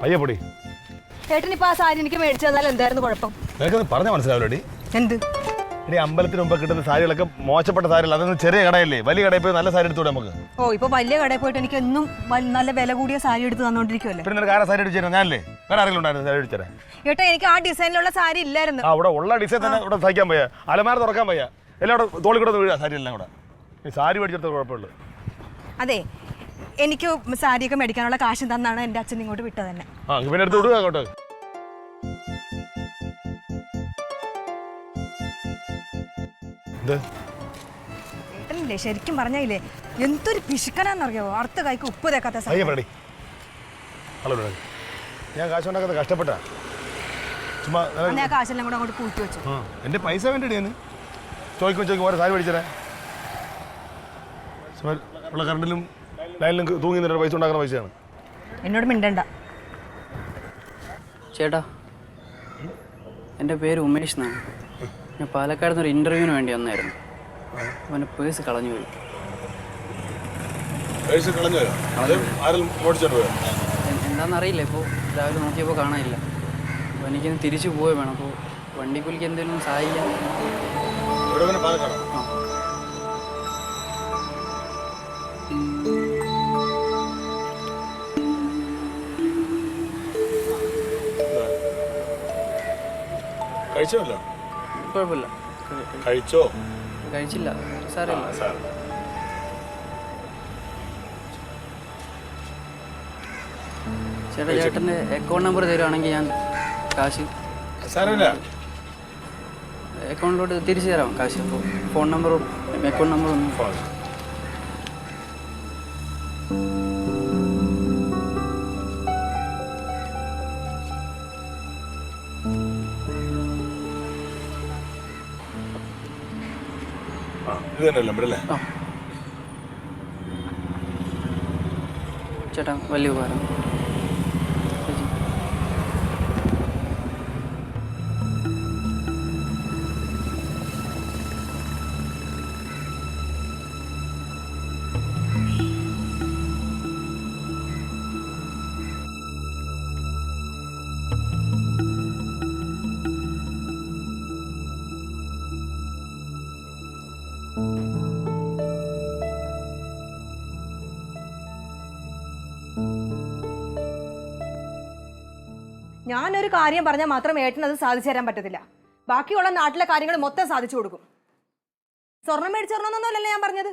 പയ്യെ പൊടി. ചേട്ടനിപ്പോ ആ സാരി എനിക്ക് മേടിച്ചു തന്നാൽ എന്തായിരുന്നു കുഴപ്പം? നിനക്കത് പറഞ്ഞാൽ മനസ്സിലാവില്ലോടി. എന്ത്? ഇനി അമ്പലത്തിന് മുമ്പ് കിട്ടുന്ന സാരികളൊക്കെ മോശപ്പെട്ട സാരിയല്ല, അതൊന്നും ചെറിയ കടയല്ലേ. വലിയ കടയിൽ പോയി നല്ല സാരി എടുത്തൂടെ നമുക്ക്? ഓ, ഇപ്പൊ വലിയ കടയിൽ പോയിട്ട് എനിക്ക് എന്നും നല്ല വില കൂടിയ സാരി എടുത്ത് തന്നോണ്ടിരിക്കുമല്ലേ. പിന്നെ നിനക്ക് ആരാ സാരി അടിച്ചു തരാം? ഞാനല്ലേ? വേറെ ആരെങ്കിലും ഉണ്ടായിരുന്നു സാരി അടിച്ചു തരാൻ? ഏട്ടാ, എനിക്ക് ആ ഡിസൈനിലുള്ള സാരി ഇല്ലായിരുന്നു. അവിടെ ഉള്ള ഡിസൈൻ തന്നെ ഇവിടെ തയ്ക്കാൻ പോയാ, അലമാര തുറക്കാൻ പോയാ, എല്ലാം അവിടെ തോളി കൂടെ വീഴാ സാരി എല്ലാം കൂടെ. ഈ സാരി മേടിച്ചെടുത്ത കുഴപ്പമുള്ളൂ. അതെ, എനിക്ക് സാരിയൊക്കെ മേടിക്കാനുള്ള കാശ് തന്നാണ് എന്റെ അച്ഛൻ ഇങ്ങോട്ട് വിട്ടത് തന്നെ. ആ, പിന്നെ എടുത്ത് വിടുക അങ്ങോട്ട്. ഏട്ടനല്ലേ ശരിക്കും പറഞ്ഞില്ലേ, എന്തൊരു പിശുക്കനാന്നറിയാവോ? അടുത്ത കൈക്ക് ഉപ്പ് തേക്കാത്ത സാരി. ഞാൻ കാശ് ഉണ്ടാക്കാതെ കഷ്ടപ്പെട്ടാ. ചുമ്മാ കാശെല്ലാം കൂടെ അങ്ങോട്ട് കൂട്ടി വെച്ചു. എന്റെ പൈസ വേണ്ടി ഞാൻ ചോദിക്കും ഓരോ സാരി മേടിച്ചേരാ. ഉള്ള കറണ്ടിലും ലൈനിലും തൂങ്ങി നിന്നിട്ട് പൈസ ഉണ്ടാക്കുന്ന പൈസയാണ്. എന്നോട് മിണ്ടണ്ട. ചേട്ടാ, എൻ്റെ പേര് ഉമേഷ് എന്നാണ്. ഞാൻ പാലക്കാട് നിന്ന് ഒരു ഇൻ്റർവ്യൂവിന് വേണ്ടി വന്നായിരുന്നു. അവൻ്റെ പേഴ്സ് കളഞ്ഞു പോയി. എന്താണെന്നറിയില്ല. ഇപ്പോൾ രാവിലെ നോക്കിയപ്പോൾ കാണാനില്ല. അപ്പോൾ എനിക്കൊന്ന് തിരിച്ചു പോവുക വേണം. അപ്പോൾ വണ്ടിക്കൂലിക്ക് എന്തെങ്കിലും സഹായിക്കാം. കഴിച്ചോല്ലോ? കുഴപ്പമില്ല. കഴിച്ചോ? കഴിച്ചില്ല, സാരമില്ല. ചേട്ടാ, ചേട്ടൻ്റെ അക്കൗണ്ട് നമ്പർ തരുവാണെങ്കിൽ ഞാൻ കാശ് അക്കൗണ്ടിലോട്ട് തിരിച്ചു തരാം കാശ്. അപ്പോൾ ഫോൺ നമ്പറും അക്കൗണ്ട് നമ്പറും ഒന്നും. ചേട്ടാ, വലിയ ഉപകാരം. ഞാനൊരു കാര്യം പറഞ്ഞാൽ മാത്രം ഏട്ടന് അത് സാധിച്ചു തരാൻ പറ്റത്തില്ല. ബാക്കിയുള്ള നാട്ടിലെ കാര്യങ്ങൾ മൊത്തം സാധിച്ചു കൊടുക്കും. സ്വർണം മേടിച്ചോർണമെന്നൊന്നുമല്ലല്ലോ ഞാൻ പറഞ്ഞത്.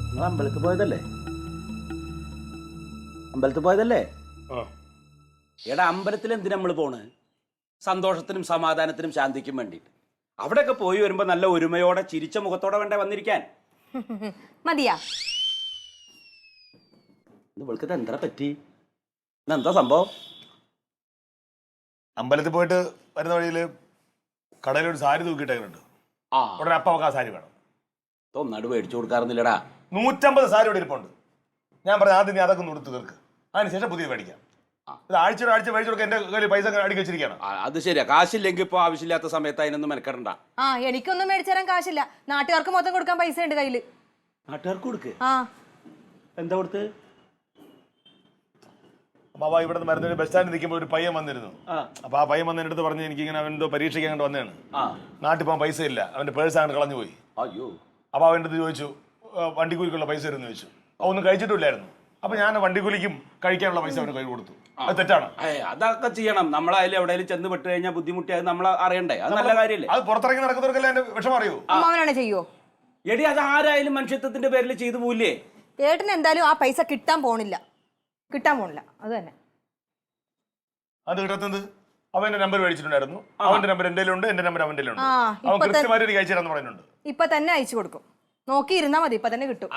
നിങ്ങൾ അമ്പലത്തിൽ പോയതല്ലേ? എടാ, അമ്പലത്തിൽ എന്തിനാ നമ്മൾ പോണ്? സന്തോഷത്തിനും സമാധാനത്തിനും ശാന്തിക്കും വേണ്ടിയിട്ട്. അവിടെയൊക്കെ പോയി വരുമ്പോ നല്ല ഒരുമയോടെ ചിരിച്ച മുഖത്തോടെ വേണ്ടേ വന്നിരിക്കാൻ? മതിയാ? ഇവൾക്ക് എന്താ പറ്റി? എന്താ സംഭവം? അമ്പലത്തിൽ പോയിട്ട് വരുന്ന വഴിയില് കടയിലൊരു സാരി തൂക്കിയിട്ടുണ്ട്. ഉടനെ അപ്പ ആ സാരി വേണം. ഒന്നാട് മേടിച്ചു കൊടുക്കാറുന്നില്ലടാ. 150 സാരി ഇവിടെ ഇരിപ്പുണ്ട്. ഞാൻ പറഞ്ഞ ആദ്യം നീ അതൊക്കെ ഒന്ന് കൊടുത്ത് തീർക്ക്, അതിനുശേഷം പുതിയ മേടിക്കാം. ആഴ്ച മേടിച്ചു കൊടുക്കാൻ എന്റെ കയ്യിൽ പൈസ അടിക്കി വെച്ചിരിക്കുകയാണ്. അത് ശരിയാ, കാശില്ലെങ്കിൽ ഇപ്പൊ ആവശ്യമില്ലാത്ത സമയത്ത് അതിനൊന്നും മെനക്കെടണ്ട. എനിക്കൊന്നും മേടിച്ചു തരാൻ കാശില്ല. നാട്ടുകാർക്ക് മൊത്തം കൊടുക്കാൻ പൈസ ഉണ്ട് കയ്യില്. നാട്ടുകാർക്ക് കൊടുക്ക്. എന്താ കൊടുത്ത്? അപ്പൊ ഇവിടെ മരുന്നിന് ബസ് സ്റ്റാൻഡിൽ നിൽക്കുമ്പോൾ ഒരു പയ്യൻ വന്നിരുന്നു. അപ്പൊ ആ പയ്യൻ വന്നതിന്റെ അടുത്ത് പറഞ്ഞ് എനിക്കിങ്ങനെ അവനെന്തോ പരീക്ഷയ്ക്ക് അങ്ങോട്ട് വന്നതാണ്. നാട്ടിൽ പോകാൻ പൈസ ഇല്ല, അവന്റെ പേഴ്സ് അങ്ങോട്ട് കളഞ്ഞു പോയി. അയ്യോ. അപ്പൊ അവൻ്റെ അടുത്ത് ചോദിച്ചു, വണ്ടിക്കൂലിക്കുള്ള പൈസ തരുമെന്ന് ചോദിച്ചു. ഒന്നും കഴിച്ചിട്ടില്ലായിരുന്നു. അപ്പൊ ഞാൻ വണ്ടിക്കൂലിക്കും കഴിക്കാനുള്ള പൈസ അവന് കൈ കൊടുത്തു. അത് തെറ്റാണ്? അതൊക്കെ ചെയ്യണം. നമ്മളായാലും എവിടെയെങ്കിലും ചെന്ന് പെട്ട് കഴിഞ്ഞാൽ ബുദ്ധിമുട്ടിയാൽ നമ്മൾ അറിയണ്ടേ? അത് നല്ല കാര്യമല്ലേ? അത് പുറത്തിറങ്ങി നടക്കുന്നവർക്കല്ലേ എന്റെ വിഷമം അറിയൂ. അമ്മാവനാണ് ചെയ്യോ? എടി, അത് ആരായാലും മനുഷ്യത്വത്തിന്റെ പേരിൽ ചെയ്തു പോയില്ലേ? ഏട്ടന് എന്തായാലും ആ പൈസ കിട്ടാൻ പോണില്ല. അത് തന്നെ. അത് കിട്ടാത്തത് അവന്റെ നമ്പർ മേടിച്ചിട്ടുണ്ടായിരുന്നു. അവന്റെ നമ്പർ എന്റെ ഉണ്ട്, എന്റെ നമ്പർ അവന്റെ ഉണ്ട്. അവൻ കൃത്യമായിട്ട് എനിക്ക് അയച്ചു തരാന്ന് പറയുന്നുണ്ട്. ഇപ്പൊ തന്നെ അയച്ചു കൊടുക്കും. നോക്കിയിരുന്നാ മതി, ഇപ്പൊ തന്നെ കിട്ടും.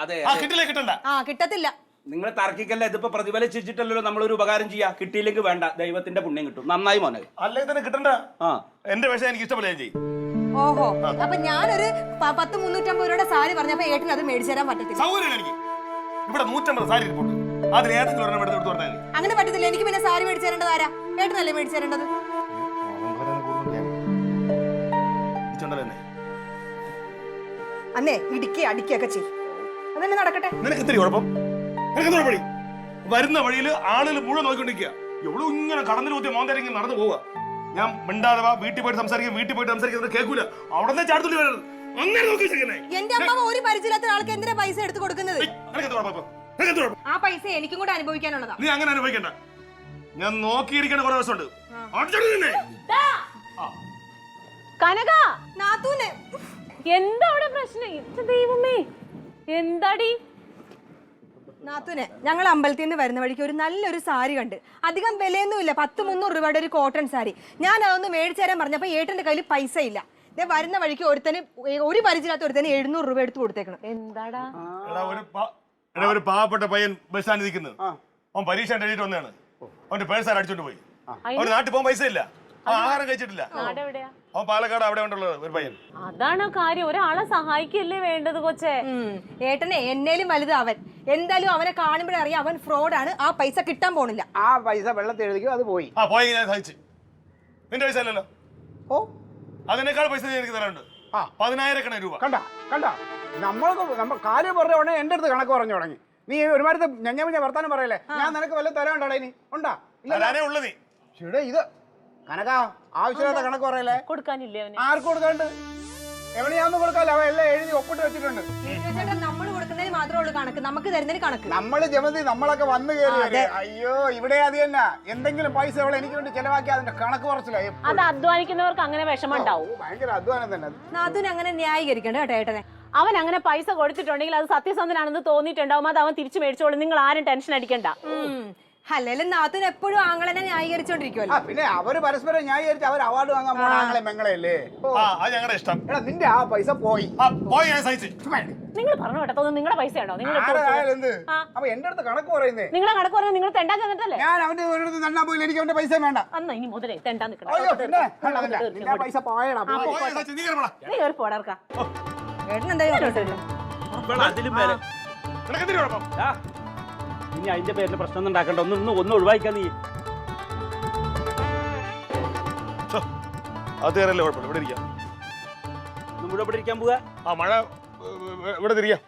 കിട്ടത്തില്ല. നിങ്ങൾ തർക്കിക്കല്ല. ഇതിപ്പോ പ്രതിഫലിച്ചിട്ടല്ലോ നമ്മളൊരു ഉപകാരം ചെയ്യാ. കിട്ടിയില്ലെങ്കിൽ വേണ്ട, ദൈവത്തിന്റെ പുണ്യം കിട്ടും. നന്നായി മോനെ. അല്ലെങ്കിൽ തന്നെ കിട്ടണ്ട. എന്റെ വിഷയം എനിക്ക് ഇഷ്ടപ്പെല്ല ചെയ്യും. ഓഹോ, അപ്പൊ ഞാനൊരു 10-350 രൂപയുടെ സാരി പറഞ്ഞപ്പോ ഏട്ടന് അത് മേടിച്ചു തരാൻ പറ്റത്തില്ല. സൗകര്യം എനിക്ക് ഇവിടെ 150 സാരി ഇരിപ്പുണ്ട്. അതിൽ ഏതെങ്കിലും ഒരെണ്ണം എടുത്ത് കൊടുത്താൽ അങ്ങനെ പറ്റത്തില്ല. എനിക്ക് പിന്നെ സാരി മേടിച്ചു തരേണ്ടത് ആരാ? ഏട്ടനല്ലേ മേടിച്ചു തരേണ്ടത്. അന്നേ ഇടിക്കുക അടിക്കുകയൊക്കെ ചെയ്യും. അതന്നെ നടക്കട്ടെ. നിനക്ക് ഇത്തിരി കുഴപ്പം, നിനക്ക് എന്താ വഴി? വരുന്ന വഴിയിൽ ആളുകൾ മുഴുവൻ നോക്കിക്കൊണ്ടിരിക്കുക. എവിടെ ഇങ്ങനെ കടന്നിൽ കുത്തിയ മോന്തരങ്ങി നടന്നു പോവുക. ഞാൻ മിണ്ടാതെ വാ, വീട്ടിൽ പോയിട്ട് സംസാരിക്കുന്നത് കേൾക്കൂല. അവിടെ ചാടത്തുള്ളി വരരുത്. അങ്ങനെ നോക്കി എന്റെ അമ്മ ഒരു പരിചയമില്ലാത്ത ആൾക്ക് എന്തിനാ പൈസ എടുത്ത് കൊടുക്കുന്നത്? ആ പൈസ എനിക്കും കൂടെ അനുഭവിക്കാനുള്ളതാ. നീ അങ്ങനെ അനുഭവിക്കണ്ട. ഞാൻ നോക്കിയിരിക്കണ കുറെ ദിവസമുണ്ട്. കനക, നാത്തൂനെ എന്താ അവിടെ പ്രശ്നം? ദൈവമേ, എന്താടി? നാത്തൂനെ, ഞങ്ങൾ അമ്പലത്തിൽ നിന്ന് വരുന്ന വഴിക്ക് ഒരു നല്ലൊരു സാരി കണ്ട്. അധികം വിലയൊന്നുമില്ല, 100-300 രൂപയുടെ ഒരു കോട്ടൺ സാരി. ഞാൻ അതൊന്ന് മേടിച്ചു തരാൻ പറഞ്ഞപ്പോ ഏട്ടന്റെ കയ്യിൽ പൈസ ഇല്ല. വരുന്ന വഴിക്ക് ഒരു പരിചയമില്ലാത്ത ഒരുത്തന് 700 രൂപ എടുത്ത് കൊടുത്തേക്കണം. എന്താടാ? ഒരു പാവപ്പെട്ട പയ്യൻ ബസ് സ്റ്റാൻഡിൽ നിൽക്കുന്നത്. അവൻ പരീക്ഷ എഴുതിയിട്ട് വന്നതാണ്. അവന്റെ പേഴ്സ് അടിച്ചോണ്ട് പോയി. അവന് നാട്ടിൽ പോകാൻ പൈസ ഇല്ല, ആഹാരം കഴിച്ചിട്ടില്ല. അവൻ പാലക്കാട് അവിടെ ഉണ്ടുള്ളത് ഒരു പയ്യൻ. അതാണ് കാര്യം. ഒരാളെ സഹായിക്കല്ലേ വേണ്ടത് കൊച്ചേ. ഏട്ടനെ എന്നേലും വലുത് അവൻ. എന്തായാലും അവനെ കാണുമ്പോഴേ അറിയാം അവൻ ഫ്രോഡാണ്. ആ പൈസ കിട്ടാൻ പോണില്ല. ആ പൈസ വെള്ളത്തിൽ എഴുതിക്കും, അത് പോയി. പോയി ഞാൻ സഹിച്ചു. നിന്റെ പൈസ അല്ലല്ലോ. ഓ, അതിനേക്കാൾ പൈസ എനിക്ക് തരാനുണ്ട്. 10,000 രൂപ. കണ്ട നമ്മൾ കാര്യം പറഞ്ഞ ഉടനെ എന്റെ അടുത്ത് കണക്ക് പറഞ്ഞു തുടങ്ങി. നീ ഒരുമാരത്തെ ഞഞ്ഞ വർത്താനം പറയല്ലേ. ഞാൻ നിനക്ക് വല്ല തരാനുണ്ടോ? ഇനി ഉണ്ടാ? ഉള്ളത് ഇത് കനക ആവശ്യമില്ലാത്ത കണക്ക് പറയല്ലേ. കൊടുക്കാനില്ലേ അവന്? ആർക്ക് കൊടുക്കാണ്ട്? എവിടെയാന്ന് കൊടുക്കാല്ലോ. അവ എല്ലാം എഴുതി ഒപ്പിട്ട് വെച്ചിട്ടുണ്ട്. നമ്മൾ കൊടുക്കുന്നതിന് മാത്രമേ ഉള്ളൂ കണക്ക്, നമുക്ക് തരുന്നതിന് കണക്ക്. നമ്മള് ജമതി നമ്മളൊക്കെ വന്നു കയറി. അയ്യോ, ഇവിടെ അത് തന്നെ. എന്തെങ്കിലും പൈസ അവൾ എനിക്ക് വേണ്ടി ചെലവാക്കി അതിന്റെ കണക്ക് കുറച്ചില്ല. അത് അധ്വാനിക്കുന്നവർക്ക് അങ്ങനെ വിഷമം ഉണ്ടാവും. ഭയങ്കര അധ്വാനം തന്നെ. നാത്തൂന് അങ്ങനെ ന്യായീകരിക്കണ്ട കേട്ടോ ഏട്ടനെ. അവൻ അങ്ങനെ പൈസ കൊടുത്തിട്ടുണ്ടെങ്കിൽ അത് സത്യസന്ധനാണെന്ന് തോന്നിയിട്ടുണ്ടാവും. അത് അവൻ തിരിച്ചു മേടിച്ചോളും. നിങ്ങൾ ആരും ടെൻഷൻ അടിക്കണ്ട. അല്ലെങ്കിലും നാത്തൂന് എപ്പോഴും ആങ്ങളെന്നെ ന്യായീകരിച്ചോണ്ടിരിക്കുവല്ലോ. പിന്നെ അവര് പരസ്പരം ന്യായീകരിച്ച് അവർ അവാർഡ് വാങ്ങാൻ പോണ ആങ്ങളെ മെങ്ങളെയല്ലേ. ഞങ്ങളുടെ ഇഷ്ടം. എടാ, നിന്റെ ആ പൈസ പോയി. ഞാൻ സഹിച്ചു. നിങ്ങൾ പറഞ്ഞു കേട്ടോ, നിങ്ങളുടെ പൈസയാണോ? നിങ്ങൾ എന്ത് അപ്പൊ എന്റെ അടുത്ത് കണക്ക് പറയുന്നേ? നിങ്ങളെ കണക്ക് പറഞ്ഞാൽ നിങ്ങൾ തെണ്ടാൻ ചെന്നിട്ടല്ലേ? ഞാൻ അവന്റെ ഒരിടത്ത് തണ്ടാൻ പോയില്ല. എനിക്ക് അവന്റെ പൈസ വേണ്ട. അന്നാ ഇനി മുതലേ തെണ്ടാൻ നിൽക്കണം. പൈസ പോയടാ. നീ ഒരു പോടർക്കാ. ഏട്ടൻ എന്തായാലും ഇനി അതിന്റെ പേരിൽ പ്രശ്നം ഉണ്ടാക്കണ്ട. ഒന്ന് ഒഴിവാക്കാൻ നീ. അത് കയറല്ലേ, കുഴപ്പമില്ല. ഇവിടെ ഇരിക്കാം. ഇവിടെ ഇരിക്കാൻ പോവാ. മഴ ഇവിടെ തിരിക്കാം.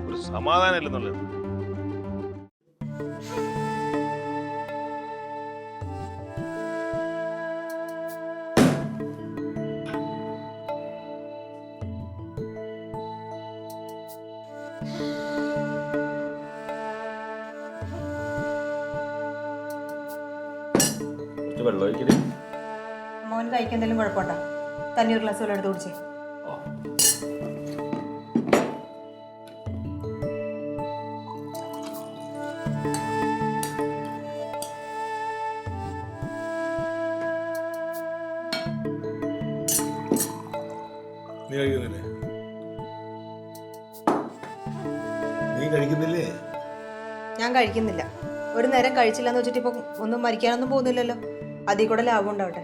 ഒരു സമാധാനം ഇല്ലെന്നുള്ളത്. മോൻ കഴിക്കാൻ എന്തെങ്കിലും കുഴപ്പമുണ്ടോ? തന്നെ ഒരു ഗ്ലാസ് വെള്ളം എടുത്ത് കുടിച്ചേ. നീ കഴിക്കുന്നില്ലേ? നീ കഴിക്കുന്നില്ലേ? ഞാൻ കഴിക്കുന്നില്ല. ഒരു നേരം കഴിച്ചില്ലെന്ന് വെച്ചിട്ട് ഇപ്പൊ ഒന്നും മരിക്കാനൊന്നും പോകുന്നില്ലല്ലോ. അതിൽ കൂടെ ലാഭം ഉണ്ടാവട്ടെ.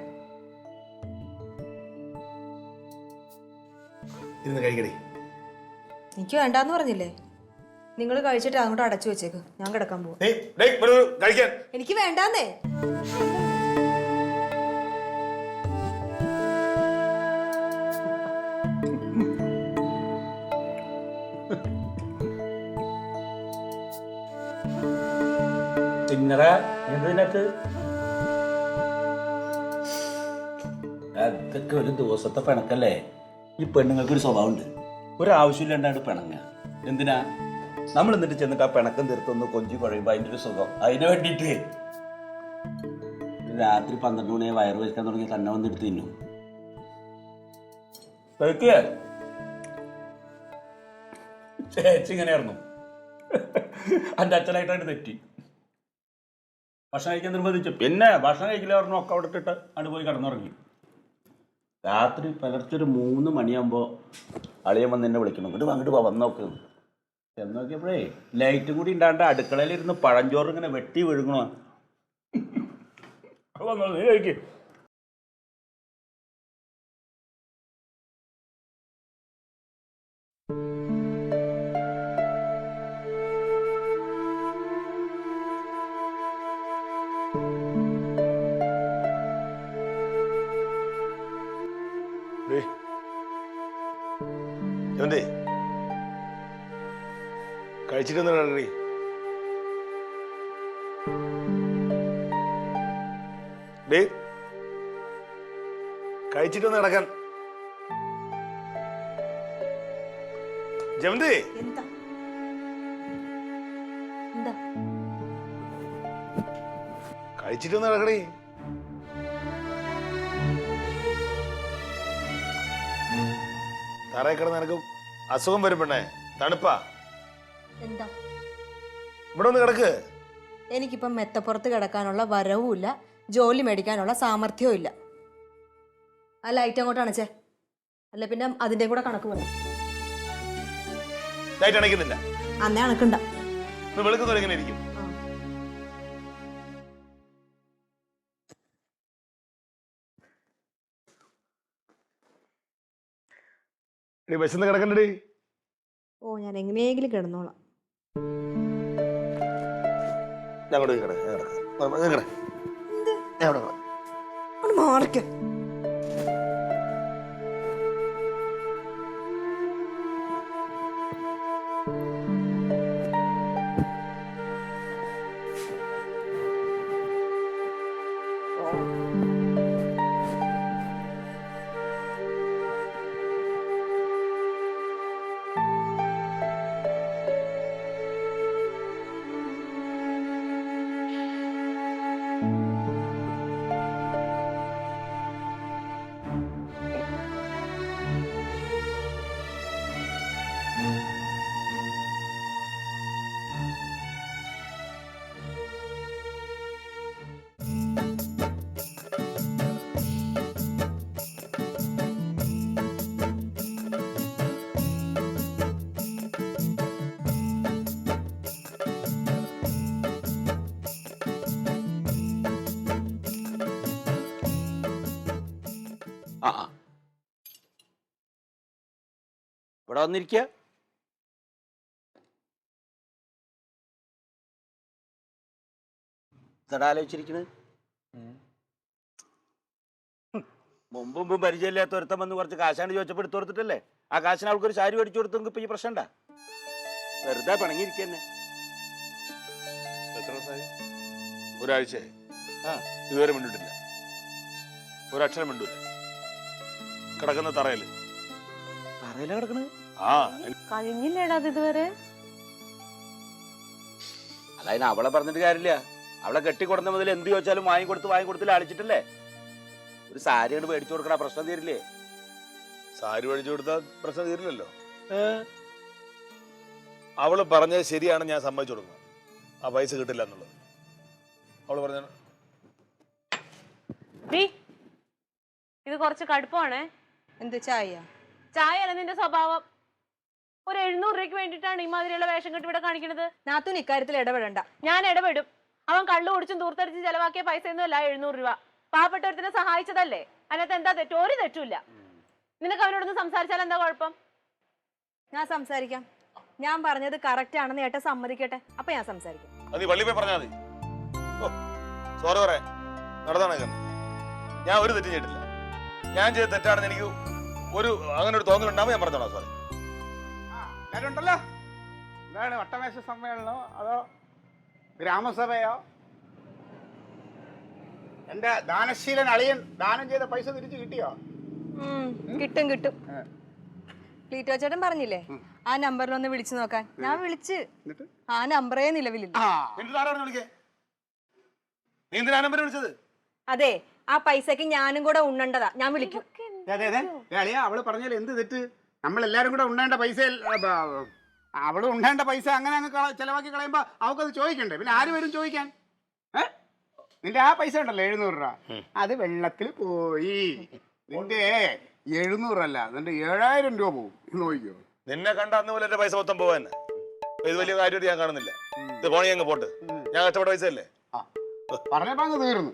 എനിക്ക് വേണ്ടാന്ന് പറഞ്ഞില്ലേ? നിങ്ങൾ കഴിച്ചിട്ട് അങ്ങോട്ട് അടച്ചു വെച്ചേക്ക്. ഞാൻ കിടക്കാൻ പോവാ. എനിക്ക് വേണ്ടാന്നേ. എന്തിനകത്ത് അതൊക്കെ ഒരു ദിവസത്തെ പിണക്കല്ലേ. ഈ പെണ്ണുങ്ങൾക്ക് ഒരു സ്വഭാവമുണ്ട്. ഒരാവശ്യമില്ലാണ്ടാണ് പിണങ്ങ. എന്തിനാ? നമ്മൾ എന്നിട്ട് ചെന്നിട്ട് ആ പിണക്കം തീർത്തൊന്ന് കൊഞ്ചി കുഴയുമ്പോൾ അതിൻ്റെ ഒരു സുഖം. അതിന് വേണ്ടിയിട്ട് രാത്രി 12 മണിയെ വയറ് വെക്കാൻ തുടങ്ങി തന്നെ വന്നെടുത്ത് തിന്നു. ചേച്ചി ഇങ്ങനെയായിരുന്നു. എൻ്റെ അച്ഛനായിട്ടാണ് തെറ്റി. ഭക്ഷണം കഴിക്കാൻ നിർബന്ധിച്ചു. പിന്നെ ഭക്ഷണം കഴിക്കില്ല പറഞ്ഞു. ഒക്കെ അവിടെ ഇട്ടിട്ട് അവിടെ പോയി കിടന്നുറങ്ങി. രാത്രി പുലർച്ചൊരു 3 മണിയാകുമ്പോൾ അളിയൻ വന്ന് എന്നെ വിളിക്കണം. അങ്ങോട്ട് വന്ന് നോക്ക്. ചെന്ന് നോക്കിയപ്പോഴേ ലൈറ്റ് കൂടി ഉണ്ടാണ്ട് അടുക്കളയിലിരുന്ന് പഴഞ്ചോറ് ഇങ്ങനെ വെട്ടി വിഴുങ്ങണോ. നീ കഴിക്ക്. എന്തേ കഴിച്ചിട്ടൊന്നും കണ്ടേ? കഴിച്ചിട്ടൊന്ന് കിടക്കാൻ. ജമന്തി എന്താ എന്താ കഴിച്ചിട്ടൊന്ന് കിടക്കണേ. തറയിൽ കിടന്ന് നിനക്ക് അസുഖം വരും പെണ്ണേ, തണുപ്പാ. എന്താ ഇവിടെ ഒന്ന് കിടക്ക്. എനിക്കിപ്പം മെത്തപ്പുറത്ത് കിടക്കാനുള്ള വരവുമില്ല, ജോലി മേടിക്കാനുള്ള സാമർഥ്യവും ഇല്ല. ആ ലൈറ്റ് അങ്ങോട്ട് അണച്ചേ, അല്ല പിന്നെ അതിന്റെ കൂടെ കണക്ക് വേണം. ലൈറ്റ് അണയ്ക്കുന്നില്ല. അന്നേ അണക്കണ്ട. വെളുക്കുന്നവരെ എങ്ങനെ ഇരിക്കും? വിശന്ന് കിടക്കണ്ടേ? ഓ ഞാൻ എങ്ങനെയെങ്കിലും കിടന്നോളാം. മാറിക്ക. ഇവിടെ വന്നിരിക്കുക. ആലോചിച്ചിരിക്കണ്. മുമ്പും പരിചയമില്ലാത്ത ഒരുത്തം വന്ന് കുറച്ച് കാശാണ് ചോദിച്ചപ്പോൾ എടുത്തു കൊടുത്തിട്ടല്ലേ? ആ കാശിന് അവൾക്കൊരു സാരി മേടിച്ചു കൊടുത്തെങ്കിൽ ഇപ്പൊ ഈ പ്രശ്നം ഉണ്ടാ? വെറുതെ പിണങ്ങിയിരിക്കന്നെ. ഒരാഴ്ച ഇതുവരെ മിണ്ടിട്ടില്ല, ഒരക്ഷരം മിണ്ടൂല. കിടക്കുന്ന തറയില് പറയല കിടക്കണ്. കഴിഞ്ഞില്ലേടാ അത് ഇതുവരെ? അതായത് അവളെ പറഞ്ഞിട്ട് കാര്യമില്ല. അവളെ കെട്ടിക്കൊടുന്ന മുതൽ എന്ത് ചോദിച്ചാലും വാങ്ങിക്കൊടുത്തില്ല അളിച്ചിട്ടല്ലേ? ഒരു സാരി കൊണ്ട് മേടിച്ചു കൊടുക്കണ പ്രശ്നം തീരില്ലേ? സാരി മേടിച്ചു കൊടുത്താൽ പ്രശ്നം തീരില്ലല്ലോ. അവള് പറഞ്ഞത് ശരിയാണ്, ഞാൻ സമ്മതിച്ചു കൊടുക്കണം. ആ പൈസ കിട്ടില്ല എന്നുള്ളത് അവള് പറഞ്ഞ. ഇത് കുറച്ച് കടുപ്പമാണേ. എന്ത് ചായ? ചായ അല്ല നിന്റെ സ്വഭാവം. ഒരു 700 രൂപയ്ക്ക് വേണ്ടിയിട്ടാണ് ഈ മാതിരിയുള്ള വേഷം കെട്ടി ഇവിടെ കാണിക്കുന്നത്. നാത്തൂൻ ഇക്കാര്യത്തിൽ ഇടപെടണ്ട. ഞാൻ ഇടപെടും. അവൻ കള്ളു കുടിച്ചും ദൂർത്തടിച്ചും ചെലവാക്കിയ പൈസ ഒന്നും അല്ല 700 രൂപ. പാവപ്പെട്ടവരത്തിനെ സഹായിച്ചതല്ലേ? അതിനകത്ത് എന്താ തെറ്റ്? ഒരു തെറ്റുമില്ല. നിനക്ക് അവനോടൊന്ന് സംസാരിച്ചാൽ എന്താ കുഴപ്പം? ഞാൻ സംസാരിക്കാം. ഞാൻ പറഞ്ഞത് കറക്റ്റ് ആണെന്ന് ഏട്ടൻ സമ്മതിക്കട്ടെ, അപ്പൊ ഞാൻ സംസാരിക്കാം. സോറി പറയാൻ നടന്നാണ്. ഞാൻ ഒരു തെറ്റും ചെയ്തിട്ടില്ല. ഞാൻ ചെയ്ത തെറ്റാണെന്ന് എനിക്ക് അങ്ങനെ ഒരു തോന്നലുണ്ടാവും. ഞാൻ പറഞ്ഞോളാം. സോറി. ഉണ്ടല്ലോ. എന്താണ് വട്ടമേശ സമ്മേളനോ അതോ ഗ്രാമസഭയോ? എന്റെ ദാനശീലൻ അളിയൻ ദാനം ചെയ്ത പൈസ തിരിച്ചു കിട്ടിയോ? കിട്ടും കിട്ടും. ക്ലീറ്റോ ചേട്ടൻ പറഞ്ഞില്ലേ ആ നമ്പറിലൊന്ന് വിളിച്ചു നോക്കാൻ. ഞാൻ വിളിച്ച്. ആ നമ്പറേ നിലവിലില്ല. അതെ, ആ പൈസക്ക് ഞാനും കൂടെ ഉണ്ണണ്ടതാ. ഞാൻ വിളിക്കും. അളിയ അവള് പറഞ്ഞാൽ എന്ത് തെറ്റ്? നമ്മളെല്ലാരും കൂടെ ഉണ്ണേണ്ട പൈസ, അവള് ഉണ്ണേണ്ട പൈസ അങ്ങനെ അങ്ങ് ചെലവാക്കി കളയുമ്പോ അവക്കത് ചോദിക്കണ്ടേ? പിന്നെ ആര് വരും ചോദിക്കാൻ? നിന്റെ ആ പൈസ ഉണ്ടല്ലോ 700 രൂപ, അത് വെള്ളത്തിൽ പോയി. നിന്റെ 700 അല്ല, നിന്റെ 7000 രൂപ പോകും. നോക്കിക്കോ. നിന്നെ കണ്ട അന്ന് പോലെ എന്റെ പൈസ മൊത്തം പോവാൻ ഇത് വലിയ കാര്യമായിട്ട് ഞാൻ കാണുന്നില്ല. ഇത് പോണി അങ്ങ് പോട്ട്. ഞാൻ കഷ്ടപ്പെട്ട പൈസ അല്ലേ? പറഞ്ഞപ്പോ അങ്ങ് തീർന്നു.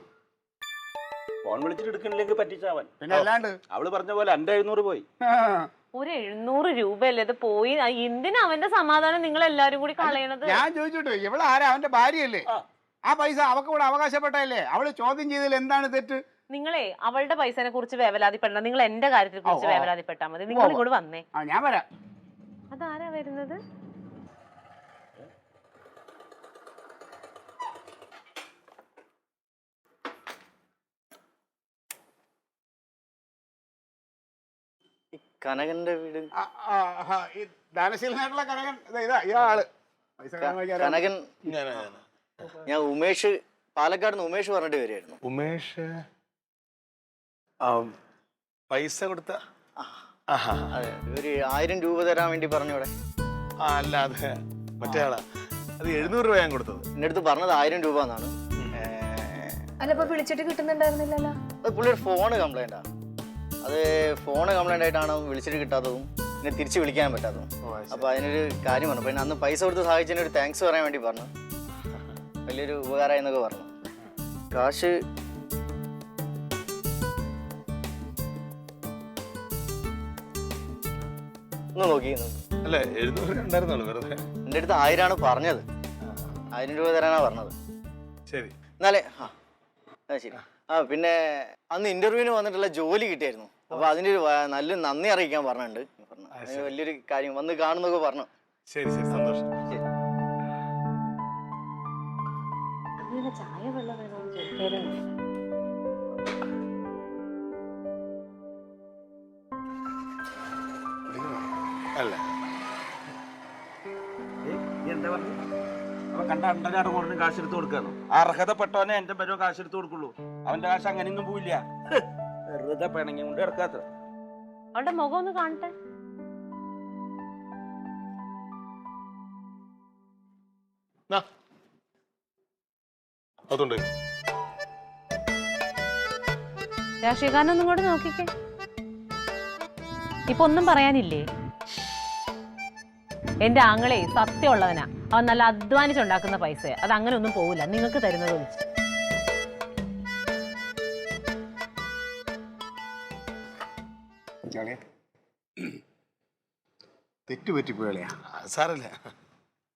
ഫോൺ വിളിച്ചിട്ട് എടുക്കണില്ലെങ്കിൽ പറ്റിച്ചാവൻ. പിന്നെ അല്ലാണ്ട് അവള് പറഞ്ഞ പോലെ എന്റെ 700 പോയി. ഒരു 700 രൂപയല്ലേ ഇത് പോയി? എന്തിനാ അവന്റെ സമാധാനം നിങ്ങൾ എല്ലാരും കൂടി കളയണത്? ഞാൻ ചോദിച്ചോട്ടെ, ഇവള് ആരാ? അവന്റെ ഭാര്യയല്ലേ? ആ പൈസ അവക്ക് കൂടെ അവകാശപ്പെട്ടല്ലേ? അവള് ചോദ്യം ചെയ്തതിൽ എന്താണ് തെറ്റ്? നിങ്ങളെ അവളുടെ പൈസനെ കുറിച്ച് വേവലാതിപ്പെടണം. നിങ്ങൾ എന്റെ കാര്യത്തെ കുറിച്ച് വേവലാതിപ്പെട്ടാ മതി. നിങ്ങൾ ഇങ്ങോട്ട് വന്നേ. ഞാൻ വരാം. അതാരാ വരുന്നത്? കനകന്റെ വീട്. ഈ ദാനശീലനായിട്ടുള്ള കനകൻ ഇതാ ഇയാള് പൈസ കനകൻ. ഞാൻ ഉമേഷ്, പാലക്കാട് നിന്ന് ഉമേഷ് പറഞ്ഞിട്ട് വരികയായിരുന്നു. ഉമേഷ് പൈസ കൊടുത്ത അതെ, ഒരു 1000 രൂപ തരാൻ വേണ്ടി പറഞ്ഞൂടെ? അല്ല, അത് മറ്റേ ആളാ. അത് 700 രൂപ ഞാൻ കൊടുത്തത്. എന്റെ അടുത്ത് പറഞ്ഞത് 1000 രൂപ എന്നാണ്. അല്ല, ഇപ്പൊ വിളിച്ചിട്ട് കിട്ടുന്നുണ്ടായിരുന്നില്ലല്ലോ. അത് പുള്ളിയുടെ ഫോണ് കംപ്ലൈന്റാ. അത് ഫോണ് കംപ്ലൈന്റ് ആയിട്ടാണ് വിളിച്ചിട്ട് കിട്ടാത്തതും പിന്നെ തിരിച്ച് വിളിക്കാൻ പറ്റാത്തതും. അപ്പൊ അതിനൊരു കാര്യം പറഞ്ഞു. പിന്നെ അന്ന് പൈസ കൊടുത്ത് സഹായിച്ചതിന് ഒരു താങ്ക്സ് പറയാൻ വേണ്ടി പറഞ്ഞു. വലിയൊരു ഉപകാരമായി എന്നൊക്കെ പറഞ്ഞു. കാശ് ഒന്ന് നോക്കി. അല്ല, 700 ഉണ്ടായിരുന്നുള്ളൂ വെറുതെ. എൻ്റെ അടുത്ത് 1000 ആണ് പറഞ്ഞത്. 1000 രൂപ തരാനാ പറഞ്ഞത്. ശരി, എന്നാലേ ശരി. പിന്നെ അന്ന് ഇന്റർവ്യൂവിന് വന്നിട്ടുള്ള ജോലി കിട്ടിയായിരുന്നു. അപ്പൊ അതിന്റെ ഒരു നല്ല നന്ദി അറിയിക്കാൻ പറഞ്ഞിട്ടുണ്ട്. വലിയൊരു കാര്യം വന്ന് കാണുന്നൊക്കെ പറഞ്ഞു. ശരി ശരി, സന്തോഷം. ചായ വെള്ളം വേണമെന്ന് ചോദിക്കായിരുന്നു. അല്ല, എന്താ പറഞ്ഞു? അവൻ കണ്ട അണ്ടനാട് കൊടുത്ത് കാശ് എടുത്ത് കൊടുക്കാന്നു. അർഹതപ്പെട്ടവനെ എന്റെ പരുവ കാശ് എടുത്ത് കൊടുക്കുള്ളൂ. അവന്റെ കാശ് അങ്ങനെയൊന്നും പോയില്ല. വെറുതെ പിണങ്ങി കൊണ്ട് ഇറക്കാത്ത. അവളുടെ മുഖം ഒന്ന് കാണട്ടെ. അതുണ്ട്. രാഷ്ട്രീയക്കാരനൊന്നും കൂടെ നോക്കിക്കേ. ഇപ്പൊ ഒന്നും പറയാനില്ലേ? എന്റെ ആങ്ങളെ സത്യമുള്ളവനാ. അവൻ നല്ല അധ്വാനിച്ചുണ്ടാക്കുന്ന പൈസ. അത് അങ്ങനെ ഒന്നും പോവില്ല. നിങ്ങൾക്ക് തരുന്നത് വിളിച്ചു. തെറ്റുപറ്റിപ്പോയാ സാരല്ല,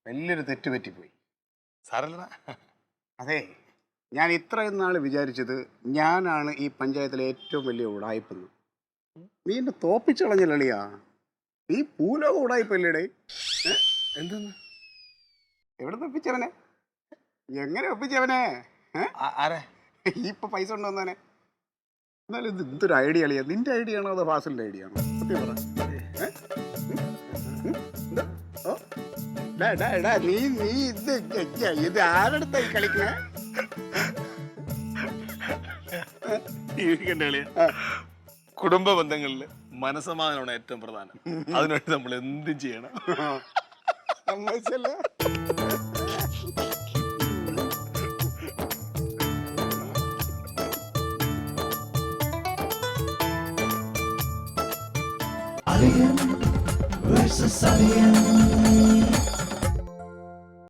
വലിയൊരു തെറ്റുപറ്റിപ്പോയി. സാരല്ല. അതെ, ഞാൻ ഇത്രയും നാൾ വിചാരിച്ചത് ഞാനാണ് ഈ പഞ്ചായത്തിലെ ഏറ്റവും വലിയ ഉടായ്പെന്ന്. നീ എന്നെ തോപ്പിച്ചളഞ്ഞില്ലളിയാ. നീ പൂലോക ഉടായ്പല്ലേടേ. എന്തെന്ന്? എവിടെ ഒപ്പിച്ചവനെ? എങ്ങനെ ഒപ്പിച്ചവനെ? ആരെ? ഇപ്പൊ പൈസ കൊണ്ടുവന്നവനെ. എന്നാലും ഇത് എന്തൊരു ഐഡിയ അളിയാ. നിന്റെ ഐഡിയ ആണോ അതോ ഫാസിലിന്റെ ഐഡിയ ആണോ? സത്യം പറ. നീ ഇത് ആരെടുത്തായി കളിക്കണേ? കുടുംബ ബന്ധങ്ങളില് മനസ്സമാധാനമാണ് ഏറ്റവും പ്രധാനം. അതിനുവേണ്ടി നമ്മൾ എന്തും ചെയ്യണം. സമ്മതിച്ചല്ലേ? Alien versus Alien.